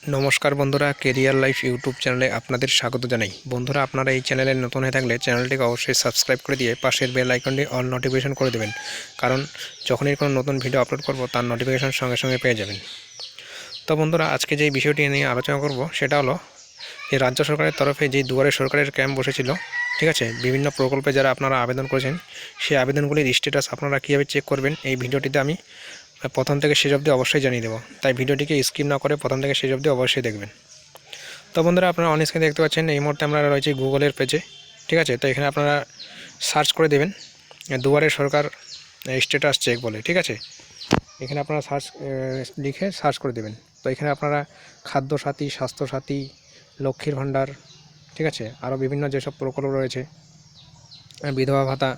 নমস্কার বন্ধুরা, career life YouTube চ্যানেলে আপনাদের স্বাগত জানাই। বন্ধুরা, আপনারা এই চ্যানেলে নতুন হয়ে থাকলে চ্যানেলটিকে অবশ্যই সাবস্ক্রাইব করে দিয়ে পাশের বেল আইকনটি অল নোটিফিকেশন করে দেবেন, কারণ যখনই কোনো নতুন ভিডিও আপলোড করব তার নোটিফিকেশন সঙ্গে সঙ্গে পেয়ে যাবেন। তো বন্ধুরা, আজকে যেই বিষয়টি নিয়ে আলোচনা করব সেটা হলো যে রাজ্য সরকারের তরফে যে দুয়ারে সরকারের ক্যাম্প বসেছিল, ঠিক আছে, বিভিন্ন প্রকল্পে যারা আপনারা আবেদন করেছেন সেই আবেদনগুলির স্ট্যাটাস আপনারা কীভাবে চেক করবেন এই ভিডিওটিতে আমি প্রথম থেকে শেষ অবধি অবশ্যই জানিয়ে দেবো। তাই ভিডিওটিকে স্কিপ না করে প্রথম থেকে শেষ অবধি অবশ্যই দেখবেন। তো বন্ধুরা, আপনারা অন স্ক্রিনে দেখতে পাচ্ছেন এই মুহূর্তে আমরা রয়েছি গুগলের পেজে, ঠিক আছে। তো এখানে আপনারা সার্চ করে দেবেন দুয়ারে সরকার স্ট্যাটাস চেক বলে, ঠিক আছে। এখানে আপনারা লিখে সার্চ করে দেবেন। তো এখানে আপনারা খাদ্যসাথী, স্বাস্থ্যসাথী, লক্ষ্মীর ভাণ্ডার, ঠিক আছে, আরও বিভিন্ন যেসব প্রকল্প রয়েছে, বিধবা ভাতা,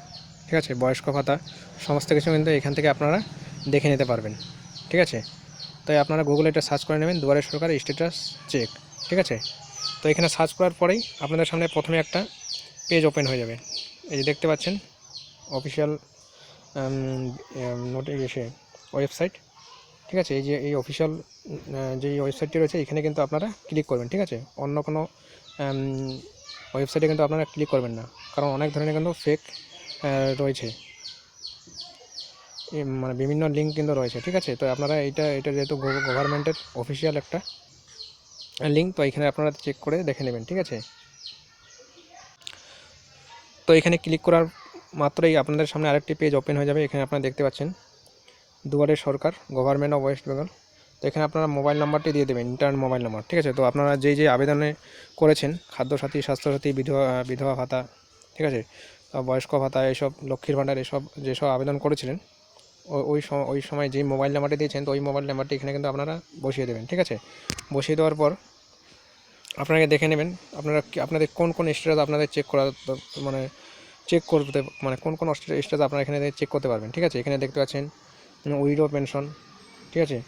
ঠিক আছে, বয়স্ক ভাতা, সমস্ত কিছু কিন্তু এখান থেকে আপনারা দেখে নিতে পারবেন, ঠিক আছে। তাই আপনারা গুগলে এটা সার্চ করে নেবেন দুয়ারে সরকার স্ট্যাটাস চেক, ঠিক আছে। তো এখানে সার্চ করার পরেই আপনাদের সামনে প্রথমে একটা পেজ ওপেন হয়ে যাবে। এই যে দেখতে পাচ্ছেন অফিসিয়াল ওয়েবসাইট, ঠিক আছে। এই যে এই অফিসিয়াল যে ওয়েবসাইটটি রয়েছে এখানে কিন্তু আপনারা ক্লিক করবেন, ঠিক আছে। অন্য কোনো ওয়েবসাইটে কিন্তু আপনারা ক্লিক করবেন না, কারণ অনেক ধরনের কিন্তু ফেক রয়েছে, মানে বিভিন্ন লিঙ্ক কিন্তু রয়েছে, ঠিক আছে। তো আপনারা এটা যেহেতু গভর্নমেন্টের অফিসিয়াল একটা লিঙ্ক, তো এখানে আপনারা চেক করে দেখে নেবেন, ঠিক আছে। তো এখানে ক্লিক করার মাত্রই আপনাদের সামনে আরেকটি পেজ ওপেন হয়ে যাবে। এখানে আপনারা দেখতে পাচ্ছেন দুয়ারে সরকার গভর্নমেন্ট অফ ওয়েস্ট বেঙ্গল। তো এখানে আপনারা মোবাইল নাম্বারটি দিয়ে দেবেন, ইন্টার্ন মোবাইল নাম্বার, ঠিক আছে। তো আপনারা যে আবেদনে করেছেন খাদ্যসাথী, স্বাস্থ্যসাথী, বিধবা ভাতা, ঠিক আছে, বয়স্ক ভাতা, এইসব লক্ষ্মীর ভাণ্ডার, এসব যেসব আবেদন করেছিলেন ওই সময় যেই মোবাইল নাম্বারটি দিয়েছেন, তো ওই মোবাইল নাম্বারটি এখানে কিন্তু আপনারা বসিয়ে দেবেন, ঠিক আছে। বসিয়ে দেওয়ার পর আপনাকে দেখে নেবেন আপনাদের কোন স্ট্যাটাস আপনাদের চেক করা, মানে চেক করতে, মানে কোন স্ট্যাটাস আপনারা এখানে চেক করতে পারবেন, ঠিক আছে। এখানে দেখতে পাচ্ছেন উইডো পেনশন, ঠিক আছে।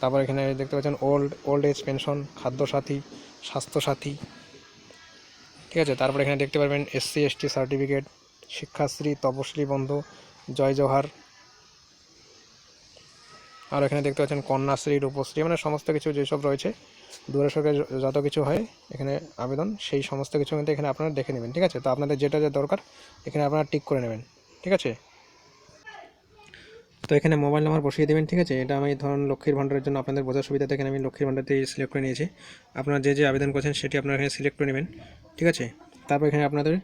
তারপর এখানে দেখতে পাচ্ছেন ওল্ড এজ পেনশন, খাদ্যসাথী, স্বাস্থ্যসাথী, ঠিক আছে। তারপর এখানে দেখতে পারবেন SC ST সার্টিফিকেট, শিক্ষাশ্রী, তপশিলি বন্ধু, জয় জোহার, আর এখানে দেখতে পাচ্ছেন কন্যাশ্রী, রূপশ্রী, মানে সমস্ত কিছু যেসব রয়েছে দুয়ারে সরকার যত কিছু হয় এখানে আবেদন, সেই সমস্ত কিছু কিন্তু এখানে আপনারা দেখে নেবেন, ঠিক আছে। তো আপনাদের যেটা দরকার এখানে আপনারা টিক করে নেবেন, ঠিক আছে। তো এখানে মোবাইল নাম্বার বসিয়ে দেবেন, ঠিক আছে। এটা আমি ধরুন লক্ষ্মীর ভাণ্ডারের জন্য আপনাদের বোঝার সুবিধাতে এখানে আমি লক্ষ্মীর ভাণ্ডারটি সিলেক্ট করে নিয়েছি। আপনারা যে আবেদন করছেন সেটি আপনারা এখানে সিলেক্ট করে নেবেন, ঠিক আছে। তারপর এখানে আপনাদের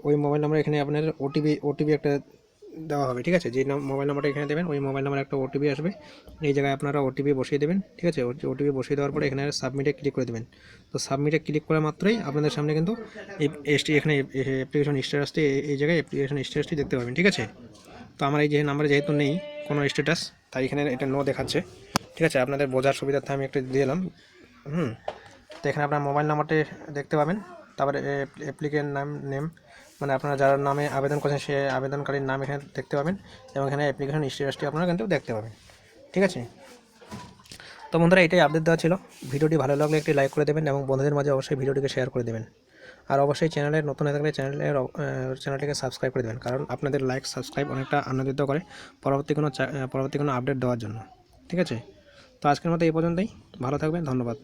ওই মোবাইল নাম্বার, এখানে আপনাদের ওটিপি একটা দেওয়া হবে, ঠিক আছে। যে মোবাইল নাম্বারটা এখানে দেবেন ওই মোবাইল নাম্বারে একটা ওটিপি আসবে, এই জায়গায় আপনারা ওটিপি বসিয়ে দেবেন, ঠিক আছে। ওটিপি বসিয়ে দেওয়ার পরে এখানে সাবমিটে ক্লিক করে দেবেন। তো সাবমিটে ক্লিক করা মাত্রই আপনাদের সামনে কিন্তু এখানে অ্যাপ্লিকেশন স্ট্যাটাসটি, এই জায়গায় অ্যাপ্লিকেশন স্ট্যাটাসটি দেখতে পাবেন, ঠিক আছে। তো আমার এই যে নাম্বারে যেহেতু নেই কোনো স্ট্যাটাস, তাই এখানে এটা নো দেখাচ্ছে, ঠিক আছে। আপনাদের বোঝার সুবিধার্থে আমি একটা দিয়ে দিলাম। তো এখানে আপনার মোবাইল নাম্বারটি দেখতে পাবেন, তারপরে অ্যাপ্লিকেন্ট নেম, মানে আপনারা যার নামে আবেদন করেছেন সে আবেদনকারীর নাম এখানে দেখতে পাবেন, এবং এখানে অ্যাপ্লিকেশন স্ট্যাটাসটি আপনারা কিন্তু দেখতে পাবেন, ঠিক আছে। তো বন্ধুরা, এটাই আপডেট দেওয়া ছিল। ভিডিওটি ভালো লাগলে একটি লাইক করে দেবেন এবং বন্ধুদের মাঝে অবশ্যই ভিডিওটিকে শেয়ার করে দেবেন। আর অবশ্যই চ্যানেলে নতুন হয়ে থাকলে চ্যানেলটিকে সাবস্ক্রাইব করে দেবেন, কারণ আপনাদের লাইক সাবস্ক্রাইব অনেকটা আনন্দিত করে পরবর্তী কোনো আপডেট দেওয়ার জন্য, ঠিক আছে। তো আজকের মতো এই পর্যন্তই। ভালো থাকবেন, ধন্যবাদ।